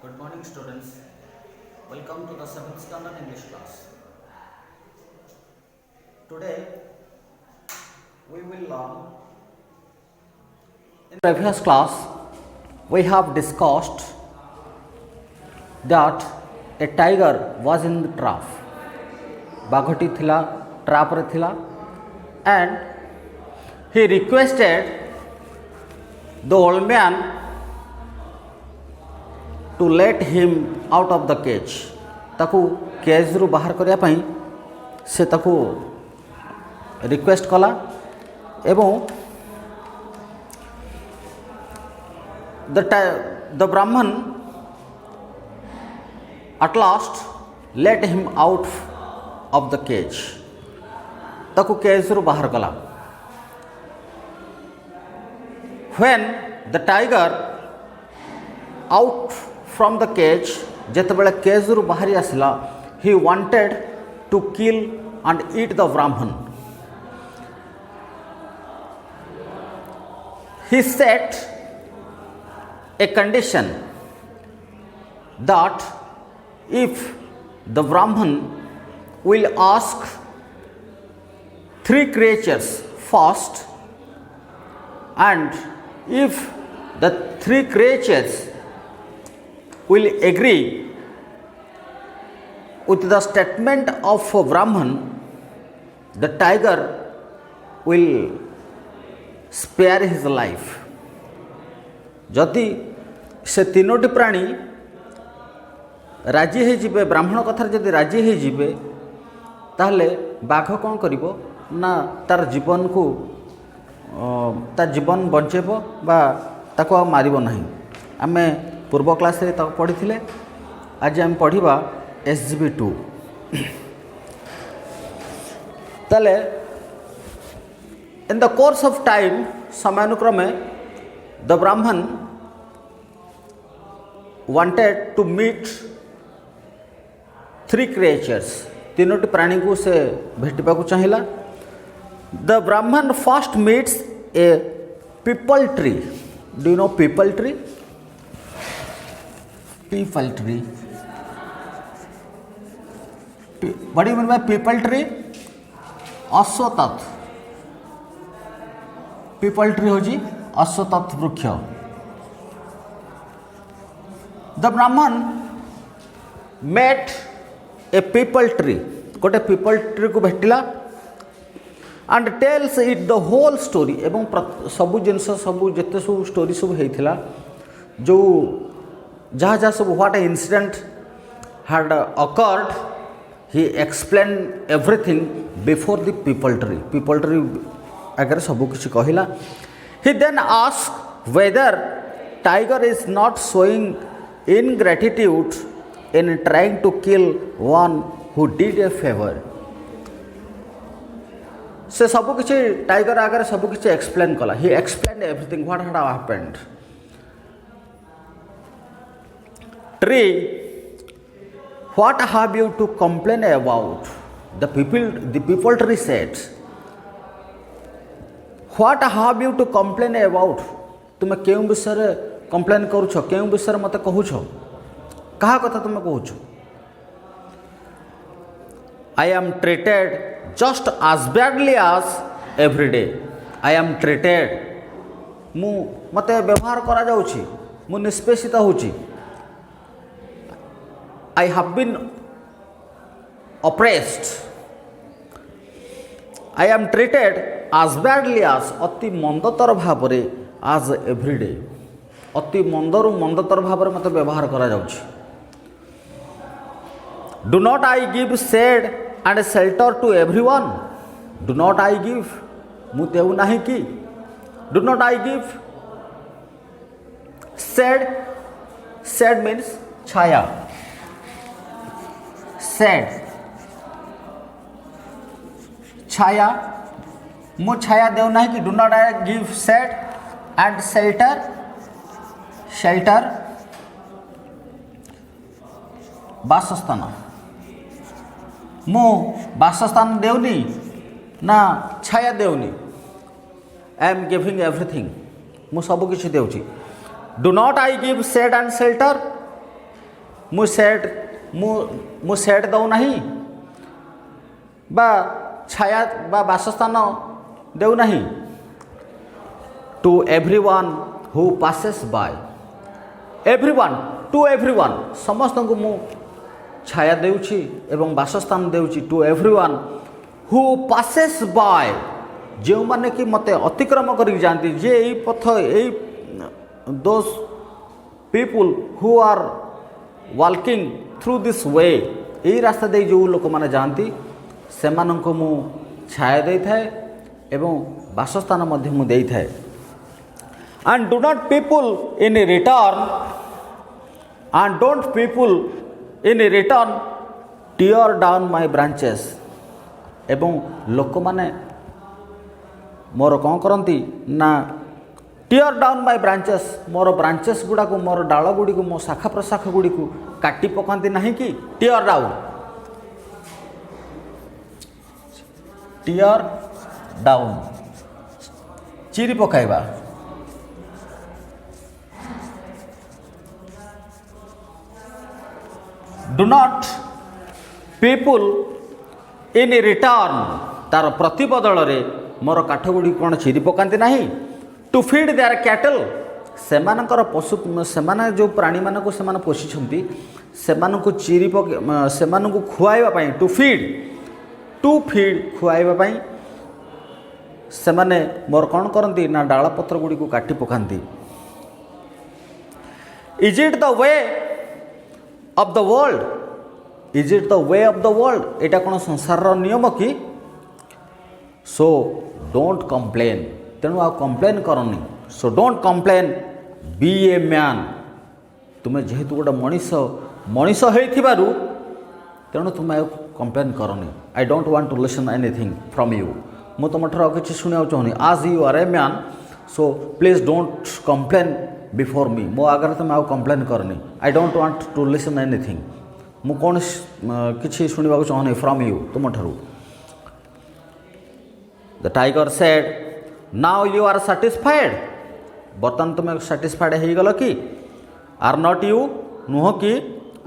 Good morning, students. Welcome to the 7th standard English class. Today, we will learn. In the previous class, we have discussed that a tiger was in the trap. बाघटी थिला trap रे थिला and he requested the old man to let him out of the cage. ताकू cage रु बाहर करिया पई से ताकू रिक्वेस्ट कला एवं the Brahman at last let him out of the cage. ताकू केज रु बाहर कला. When the tiger out from the cage, जेतेबेले केज रु बाहरी आसिला, he wanted to kill and eat the Brahman. He set a condition that if the Brahman will ask 3 creatures first, and if the 3 creatures will agree with the statement of Brahman, the tiger will spare his life. जदि से 3टी प्राणी राजी हो जिबे, ब्राह्मण कथार जदि राजी हो जिबे, ताहले बाघ कौन करिवो ना तार जीवन को तार जीवन बंचेबो बा ताको आ मारिबो नहीं. आमे पूर्व क्लास रे ताको पढ़िथिले. आज आम पढ़िबा SGB 2. ताले in the course of time समानुक्रमे the Brahman wanted to meet 3 creatures. 3टी प्राणी को से भेटिबा को चाहिला. The Brahman first meets a peepal tree. Do you know peepal tree? Peepal tree. What do you mean by peepal tree? Ashwath. Peepal tree होजी अश्वत्थ वृक्ष. The Brahman met a peepal tree. गोटे peepal tree को भेटिला and tells it the whole story. एवं सबु जिनस सबु जेते सब story सब हेइथिला, जो जहाँ जहाँ सब what incident had occurred, he explained everything before the peepal tree. Peepal tree अगर सबु किछि कहिला. He then asked whether tiger is not showing ingratitude in trying to kill one who did a favor. से सबु किछि tiger आगे सबु किछि एक्सप्लेन कला. He explain everything what had happened. Tree, what have you to complain about? The peepal tree said, what have you to complain about? तुम केउ विषय कंप्लेन करूछ? केउ विषय मते कहूछ? कहा कथा तुम कहूछ? I am treated just as badly as every day. I am treated. मु मते व्यवहार करा जाउछि, मु निष्पेषित होछि. I have been oppressed. I am treated as badly as, अति मंदतर भावरे, as every day. अति मंदरु मंदतर भावरे मते व्यवहार करा जाउछि. Do not I give shade and shelter to everyone? Do not I give? मु देउ नाही कि? Do not I give shade? Shade means Chhaya. Shade, छाया. मु छाया देउ नाही कि? Do not I give shade and shelter? Shelter बासस्थान. मु बासस्थान देउनी ना छाया देउनी. I am giving everything. मु सब किछि देउछि. Do not I give shade and shelter? मु सेट मु सेट दौ नहीं बा छाया बा बासस्थान देउ नहीं to everyone who passes by everyone to everyone समस्त को मु छाया देउछि एवं बासस्थान देउछि to everyone who passes by जो माने कि मते अतिक्रम करी जानती जे एई पथ एई those people who are walking through this way यही रास्ता दे जो लोक मैंने जाती से मु छाया दे थाए एवं बासस्थान मु दे थाए and do not people in return and don't people in return tear down my branches एवं लोक मैंने मोर कौन करती ना टीयर डाउन बाय ब्रांचेस मोर ब्रांचेस गुड़ा को मोर डाल गुड़ी को मो शाखा प्रशाखा गुड़ी को काटी पकाती नहीं कि टीयर डाउन चिरी पकाइबा do not people in return तार प्रतिबदल रे मोर काठ गुड़ी कौन चिरी पकाती नहीं टू फीड देयर कैटल सेमानकर पशु सेमाने जो प्राणी मानक से पोषिछंती सेमानकु चिरी सेमानकु खुआइबा पई टू फीड खुआइबा पई सेमाने मोर कौन करती ना डाल पत्र गुड़ी को काटी पकाती is it the way of the world is it the way of the world एटा कौन संसार नियम कि सो डोंट कंप्लेन तेणु आ कंप्लेन करनी so don't complain be a man तुम्हें जेहेतु गोटे मनीष हो तेणु तुम्हें कंप्लेन करनी I don't want to listen anything from you मु तुम कि शुणा चाहूनी आज you are a man so please don't complain before me मो आगे तुम्हें आउ कंप्लेन करनी I don't want to listen anything मु कौन किसी शुणा चाहूनी फ्रॉम यू तुम the tiger said now you are satisfied बर्तमान तुम्हें सैटिस्फाइड हो गल कि आर नॉट यू नुह कि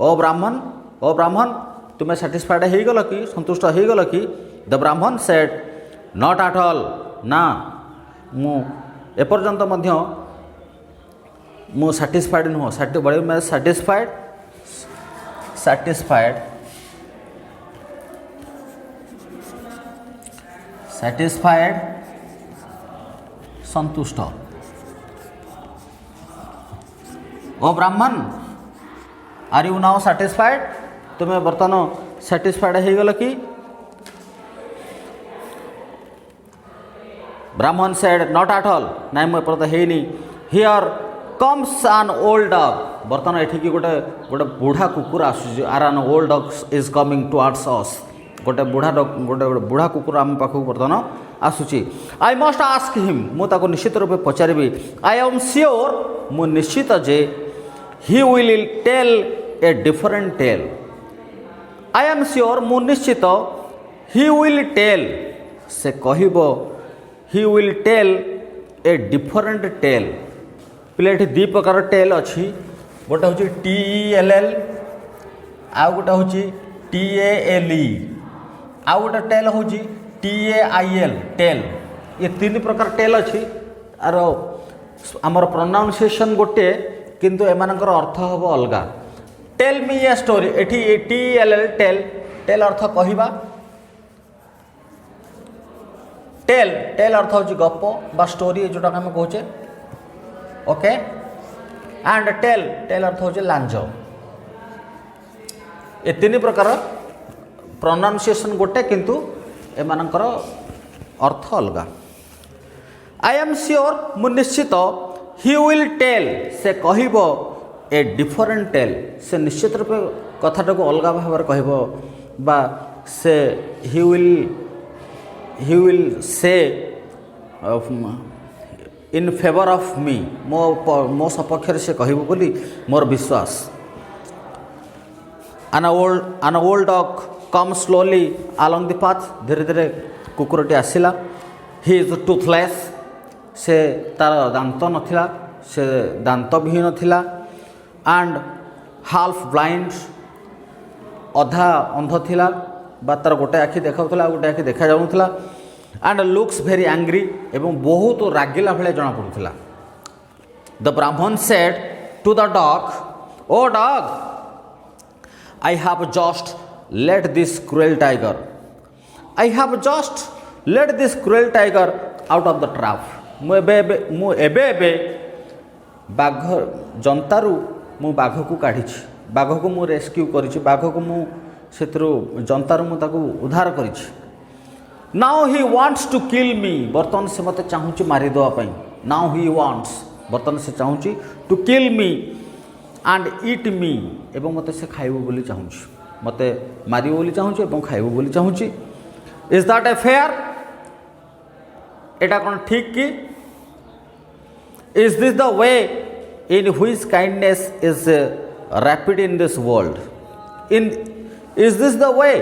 ओ ब्राह्मण तुम्हें सैटिस्फाइड हो गल कि संतुष्ट हो गल कि the Brahmin said not at all ना मु एपर्यंत मध्य मु सैटिस्फाइड नुह सैटिस्फाइड संतुष्ट ओ ब्राह्मण आर यू नाउ सैटिस्फाइड तुम्हें बर्तमान सैटिस्फाइड हो गल कि ब्राह्मण सेड नॉट एट ऑल नाई मु एपर्यंत हेनी here comes an old dog बर्तमान एठिकी गोटे गोटे बुढ़ा कुकुर आसुची आर an old dog is coming towards us गोटे बुढ़ा गोटे बुढ़ा कुकुर आम पाखक बर्तमान आसूची आई मस्ट आस्क हिम मुझे निश्चित रूप पचारि आई एम श्योर मु निश्चित जे he will tell a different tale I am sure मु निश्चित ही विल टेल से कहब he will tell a different tale पिले दी प्रकार टेल अच्छी गोटे हूँ TELL आउ गोटे हूँ TALE आउ गोटे टेल हूँ TAIL टेल ये तीन प्रकार टेल अच्छी आर आमर प्रोनाउंसिएशन गोटे किंतु एमानकर अर्थ हम अलगा टेल मी ए स्टोरी एठी TELL टेल टेल अर्थ कहवा टेल टेल अर्थ हूँ गप बा स्टोरी जोटा आम कहे ओके एंड टेल टेल अर्थ हूँ लांज ये तीन प्रकार प्रोनाउंसिएशन गोटे किंतु एमानकर अर्थ अलगा आई एम श्योर मु निश्चित ही विल टेल से कहब ए डिफरेंट टेल से निश्चित रूप कथाटा को अलग भाव कहब बा से he will say in favour of me मो सपक्ष से कहब बोली मोर विश्वास an old dog comes slowly along the path धीरे धीरे कुकुरटी आसिला he is toothless से तार दांत नथिला से दांत विहीन थिला and हाफ ब्लाइंड अधा अंध थिला बा तार गोटे आखि देखाउथला गोटे आखि देखा जाउथला एंड लुक्स वेरी एंग्री एवं बहुत रागिला भले जना पड़ुथला। The Brahmin said to the dog, oh dog, I have just let this cruel tiger, I have just let this cruel tiger out of the trap. मु एबे बाघ जंतारू मु बाघ को काढ़ी, बाघ को मु रेस्क्यू करिछि, बाघ को मु सेतरो जंतारू मु ताकू उद्धार करिछि। Now he wants to kill me, बर्तन से मते चाहूची मारी दवा पई। नाउ ही वांट्स, बर्तन से चाहूची to kill me and eat मी, एवं मते से खाइबो बोली चाहूची, मते मारिबो बोली चाहूची एवं खाइबो बोली चाहूची। Is that a fair? एटा कोन ठीक की? Is this the way in which kindness is repaid in this world? In is this the way,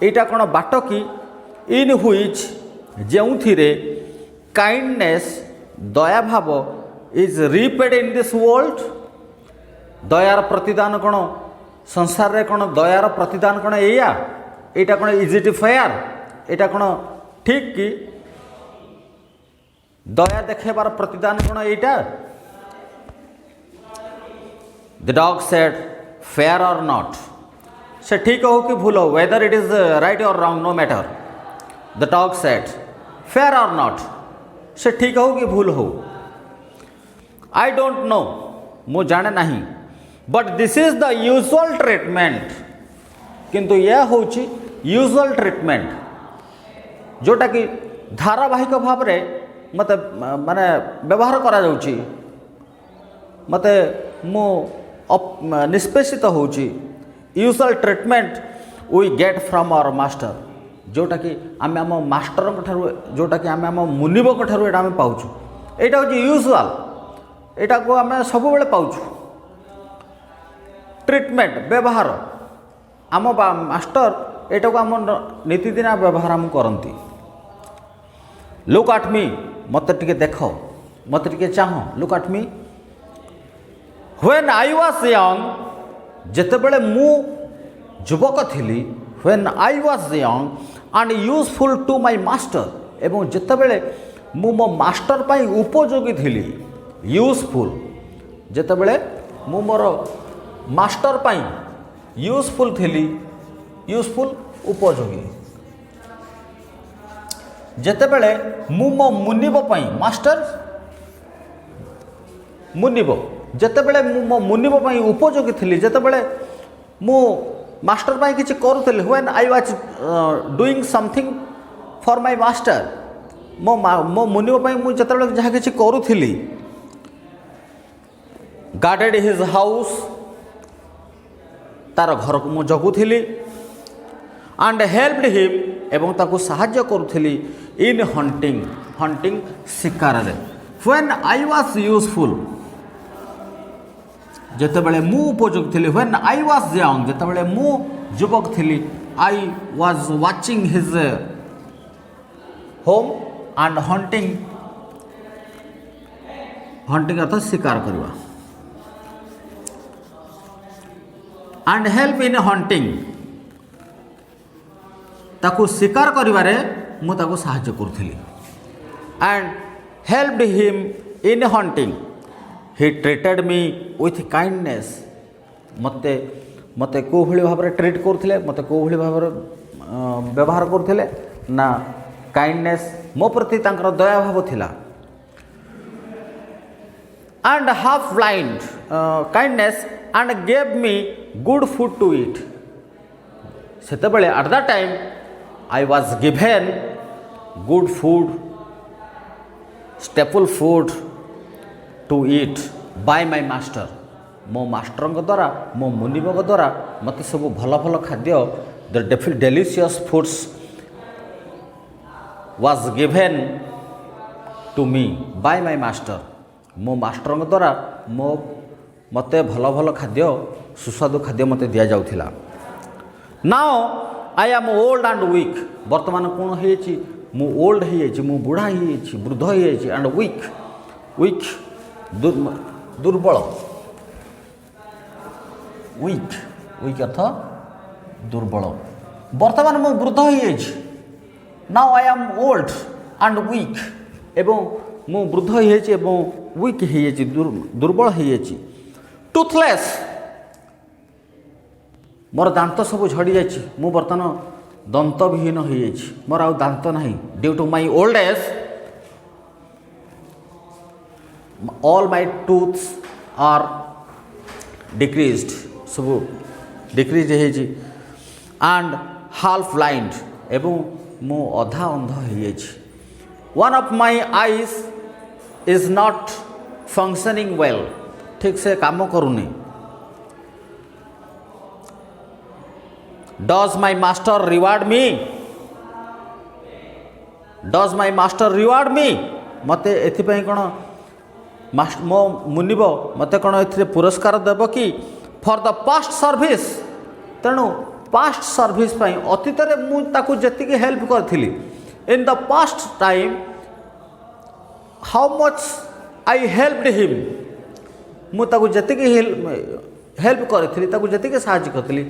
एटा कोन बाट की इन व्हिच जेउथिरे काइंडनेस दया भाव is repaid in this world? दयार प्रतिदान कोण संसार रे कोण दयार प्रतिदान कोण एया? एटा कोण इज इट फेयर? एटा कोण ठीक की? दया देखेबार प्रतिदान कोण एटा? The dog said fair or not, से ठीक हो कि भूल हो, whether it is right or wrong no matter. The dog said fair or not, से ठीक हो कि भूल हो, आई डोंट नो, मु जाने नहीं, but this is the usual treatment, किंतु यह होची यूजुअल ट्रीटमेंट जोटा कि धारावाहिक भाव में मते माने व्यवहार करा जाउची, मते मु निष्पेषित होची। Usual treatment we get from our master, जोटा कि आम आम मास्टर ठारू, जोटा कि आम आम मुनिब ठारू एटा आम पाउछु, एटा होची यूजुअल, एटा को आम सब बेले पाउछु। ट्रीटमेंट व्यवहार आम मास्टर एटा को आम नीतिदिना व्यवहार आम करती। लुक एट मी, मते टिके देख, मते टिके चाह, look at me. When I was young, जेतेबेले मु युवक थिली, when I was young and useful to my master, एवं जेतेबेले मु मो मास्टर पाई उपयोगी थिली, यूजफुल, जेतेबेले मु मोर मास्टर पाई यूजफुल थिली, यूजफुल उपयोगी, जेतेबेले मु मो मुनिब पाई मास्टर मुनिब, जेतेबेले मु मो मुनिब पाई उपयोगी थिली, जेतेबेले मु मास्टर पाई किछि करूथली, when I was doing something for my master, मो मुनिब पाई मु जेतेबेले जहा किछि करूथली, गार्डेड हिज हाउस, तार घर को मु जगुथली, एंड हेल्पड हिम, एवं ताको सहाय्य करूथली इन हंटिंग, हंटिंग शिकार रे। व्हेन आई वाज यूजफुल, जेतेबेले मु उपयोगी थिली, व्हेन आई वाज यंग, जेतेबेले मु युवक थिली, I was watching his home and hunting, hunting अर्थ शिकार करवा, एंड हेल्प इन हंटिंग, ताकू शिकार करिवारे मु ताकू सहाय्य करूथली, and helped him in hunting, he treated me with kindness, मते मते को भली भाव ट्रीट करूथिले, मते को भली भाव व्यवहार करूथिले ना काइंडनेस, मो प्रति तांकर दया भाव थिला। And half blind kindness and gave me good food to eat, सेतेबेले at that time I was given good food, staple food to eat by my master, मो मास्टर द्वारा, मो मुनिब द्वारा मत सब भल भल खाद्य, the delicious foods was given to me by my master, मो मास्टर द्वारा मो मते भल भल खाद्य, सुस्वादु खाद्य मते दिया जाउथिला। Now I am old and weak, वर्तमान कौन है मु ओल्ड है, मु बुढ़ा है, वृद्ध है, एंड वीक, वीक दुर्बल, वीक वीक अर्थ दुर्बल वर्तमान मु वृद्ध हो now I am old and weak एवं मु वृद्ध हो वीक हो दुर्बल हो टूथलेस मोर दांत सब झड़ी जाइए मु बर्तमान दंत विहीन हो मोर आ दांत ना due to my old age all my tooths are decreased सब डिक्रीज एंड हाफ ब्लाइंड एवं मु अधा अंध हो one of my eyes is not functioning well ठीक से काम करूनी does my master reward me does my master reward me मत एपाई कौन मो मुनिब मत कौन ए पुरस्कार देव कि फॉर द पास्ट सर्विस तेणु पास्ट सर्विस अतीत मुझे हेल्प करी in the past time how much I helped him मुझे हेल्प करी जी साहय करी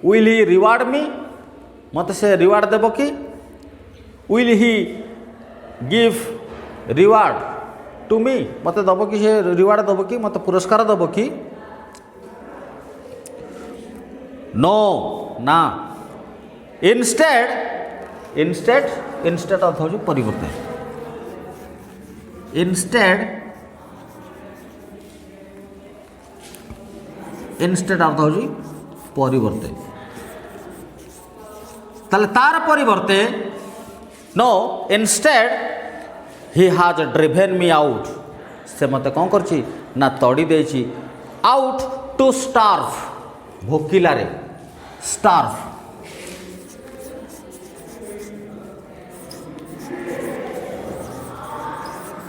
विल ही रिवार्ड मी मत से रिवार्ड देव कि will he give reward to me मत दब कि से रिवार्ड दब कि मत पुरस्कार दब कि नो ना इंस्टेड इंस्टेड इंस्टेड अर्थ हो परिवर्तन इंस्टेड इंस्टेड अर्थ हो परिवर्ते ताले तार परिवर्ते नो इंस्टेड ही हाज ड्रिवेन मी आउट से मत कौन करछि ना तड़ी देछि आउट टू स्टार्व भोकिलारे स्टार्व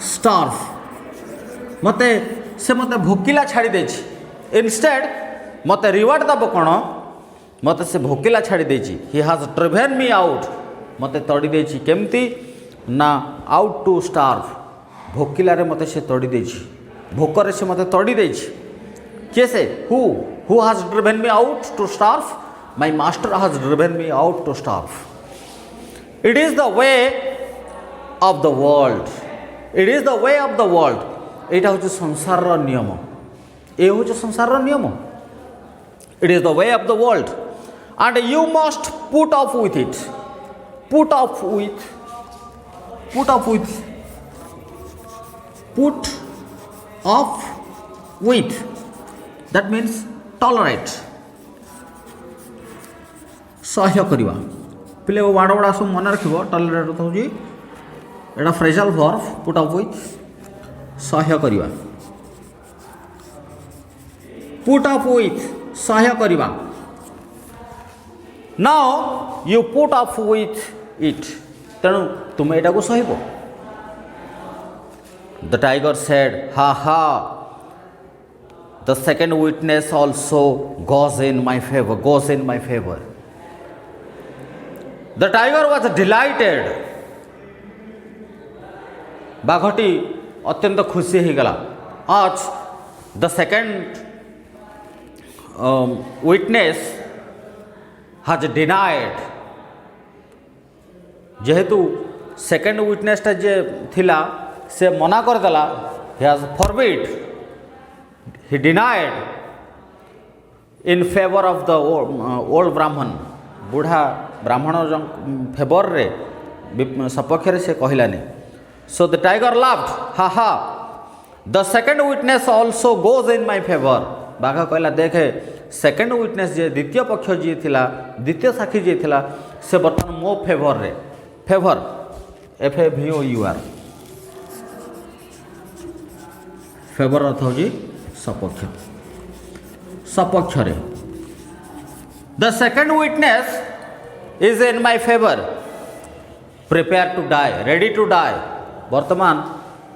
स्टार्व मते से मते भोकिला छाड़ी देछि इंस्टेड मते रिवार्ड दब कौन मत से भोकिला छाड़ी देछि ही हाज ड्रिवेन मी आउट मते तड़ी देछि केमती ना आउट टू स्टार्व भोकिलारे मते से तड़ी देछि भोकरे से मते तड़ी देछि के से who has driven me out to starve my master has driven me out to starve it is the way of the world it is the way of the world एटा होचे संसार नियम ए होचे संसार नियम it is the way of the world and you must put off with it put off with put off with that means tolerate सह्य करवा पिले वो वाड़ गुड़ा सब मन रख टॉलरेट हो एटा phrasal verb put up with सह्य करवा पुट अप विथ सह्य करवा now you put up with it तेणु तुम एटा को सहब the tiger said ha ha the second witness also goes in my favour the tiger was delighted बाघटी अत्यंत खुशी हो गला आज the second witness has denied जेहेतु सेकेंड विटनेसटा जे थिला से मना करदेला he has forbid he denied in favour of the old Brahmin बुढ़ा ब्राह्मण फेवर रे सपक्ष से कहलानी so the tiger laughed ha ha the second witness also goes in my favour बाघ कहला देखे सेकेंड विटनेस जे द्वितीय पक्ष जी थिला द्वितीय साक्षी जी थिला से बर्तमान मो फेवर रे फेवर FAVOUR फेवर अर्थ हो सपक्ष सपक्ष रे the second witness is in my favour prepare to die ready to die वर्तमान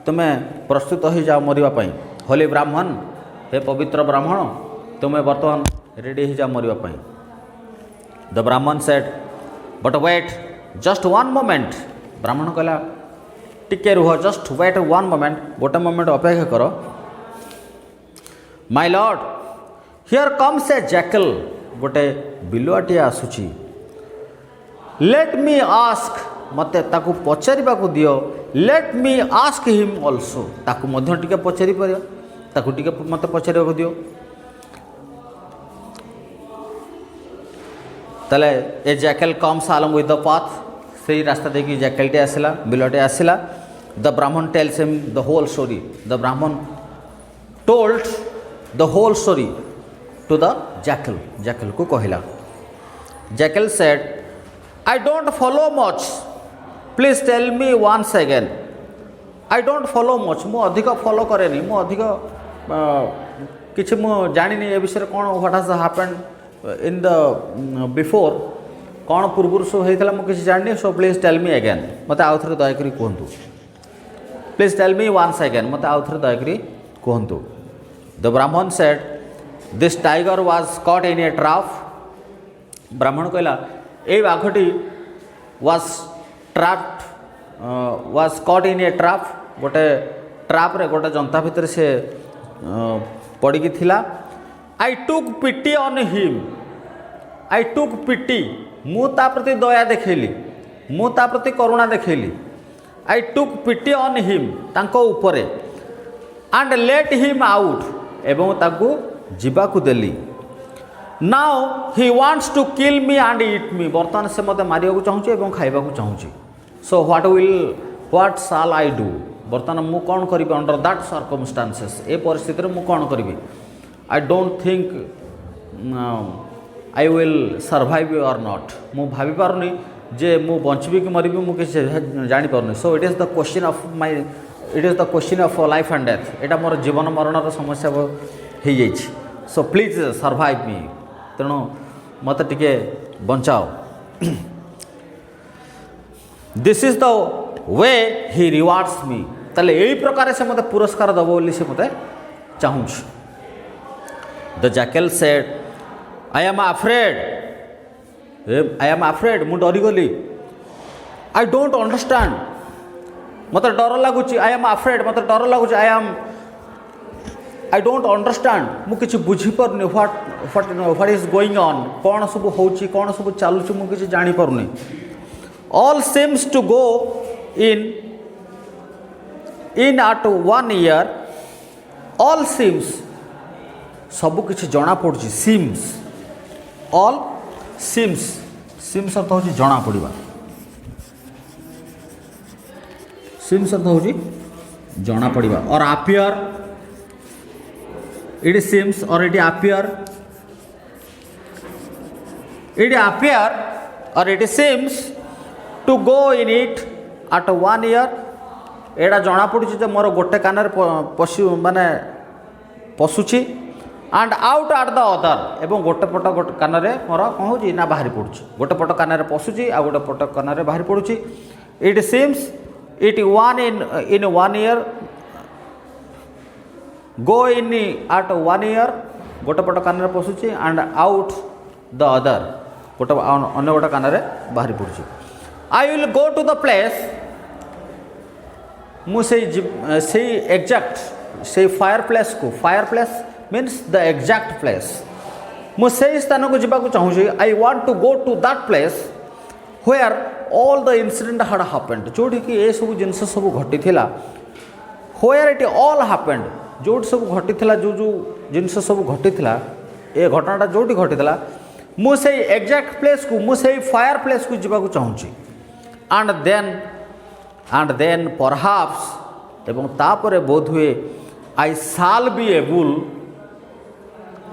तुम्हें प्रस्तुत हो जाओ मरवाई होली ब्राह्मण हे पवित्र ब्राह्मण तुम्हें वर्तमान रेडी हो जाओ मरवाई the Brahmin said but wait just one moment ब्राह्मण कहला टिके रुह जस्ट वेट वन मोमेंट गोटे मोमेंट अपेक्षा कर my lord here comes a jackal गोटे बिलुआटी आसुची लेट मी आस्क मते ताकू पचारिबा को दियो let me ask him also ताकू मध्य टिके पचारि परिया ताकू टिके मते पचारिबा को दियो तले a jackal comes along with the path से रास्ता देखी जैकलटे आसला बिलुआटी आसला the Brahmin tells him the whole story the Brahmin told the whole story to the jackal jackal को कहला jackal said I don't follow much. Please tell me once again. I don't follow much. मु अधिक फॉलो करेनी मु अधिक किछि मु जानिनी ए विषय कोन what has happened in the before कोन पूर्वरु सब हेतला मु किछि जानिनी so please tell me again मते आउथरे दया करी कोहंतु please tell me once again मते आउथरे दया करी कोहंतु the Brahmin said this tiger was caught in a trap ब्राह्मण कहला ए बाघटी was trapped was caught in a trap गोटे ट्रैप रे गोटे जंता भितर से पड़ी थिला आई टुक पिटी ऑन हिम आई टुक पिटी मु ता प्रति दया देखैली मु ता प्रति करुणा देखैली आई टुक पिटी ऑन हिम तांको ऊपरे एंड लेट हिम आउट एवं ताकू जीवा को देली now he wants to kill me and eat me बर्तमान से मत मारिया को चाहूँ और खाइबा को चाहूँ so what shall I do बर्तमान मु कौन करी अंडर दैट सर्कमस्टांसेस ए परिस्थिति मु कौन करी I don't think I will survive और नॉट मु भाभी पारुनी जे मु बंचबी कि मरबी मु किसी जानी पारुनी so it is the question of my it is the question of life and death एटा मोर जीवन मरण समस्या हो जाइए सो प्लीज सर्वाइव मी तेणु मत टिके बचाओ this is the way he rewards me ताले यही प्रकार से मत पुरस्कार दब बोली से मत चाहूँ the jackal said I am afraid मु डरीगली आई डोंट अंडरस्टैंड मत डर लगुच आई एम अफ्रेड मत डर लगुच आई डोंट अंडरस्टैंड मु किछि बुझी परनी व्हाट इज गोइंग ऑन कौन सब होची कौन सब चलुची मु किछि जानी परनी all seems to go in at 1 year all seems सब किछि जना पड़ुची सीम्स ऑल सीम्स सीम्स अर्थ होची जना पड़िबा सीम्स अर्थ होची जना पड़िबा or appear it seems or it appear or it seems to go in it at 1 year एड़ा जना पड़ुछि जे मोर गोटे कान पशु माने पशुछि and out at the other एवं गोटे पट गोटे कान मोर कौन हो ना बाहरी पड़ुछि गोटे पट कान पशुछि आ गोटे पट कान बाहरी पड़ुछि it seems it one in 1 year go in at 1 year गोटे पट कान पशुची एंड आउट द अदर गोटे अन्य गोटे कान बाहरी पड़ुछि I will go to the place मुझे एग्जैक्ट से fire place means the exact place मुझे स्थान को जावाक चाहूँगी I want to go to that place where all the incident had happened जोटी कि ये सब जिनस सब घटी व्वेयर इट ऑल हैपेंड जो सब घटी जो जो जिनस सब घटी ए घटनाटा जोटी घटी मुझे एग्जैक्ट प्लेस को मुझे फायर प्लेस को जावाक चाहूँगी एंड देन परहाप्स एवं तापर बोध हुए आई साल बी एबुल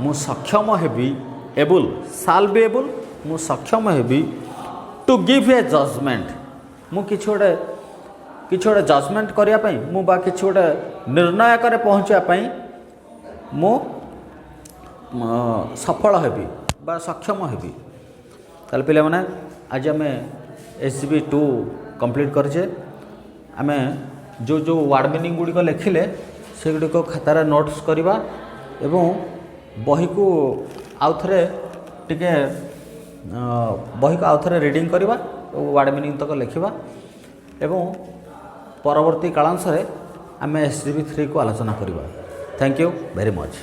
मु सक्षम हेबी एबुल साल बी एबुल मु सक्षम हेबी टू गिव ए जजमेंट मु किछि गोटे जजमेंट करने मु बा किछि गोटे निर्णय करे पहुँचापी मु सफल हेबी बा सक्षम हेबी ताले पिले माने आज आम SGB2 कंप्लीट करछे आम जो जो वार्ड मीनिंग गुड़िक लिखिले से गुड़िक खातार नोट्स करवा एवं बही को आउ थे टिके बही को आउ थे रीडिंग करवा वार्ड मीनिंग तक लिखा एवं परवर्ती कालांश आम SGB3 को आलोचना करवा। Thank you very much.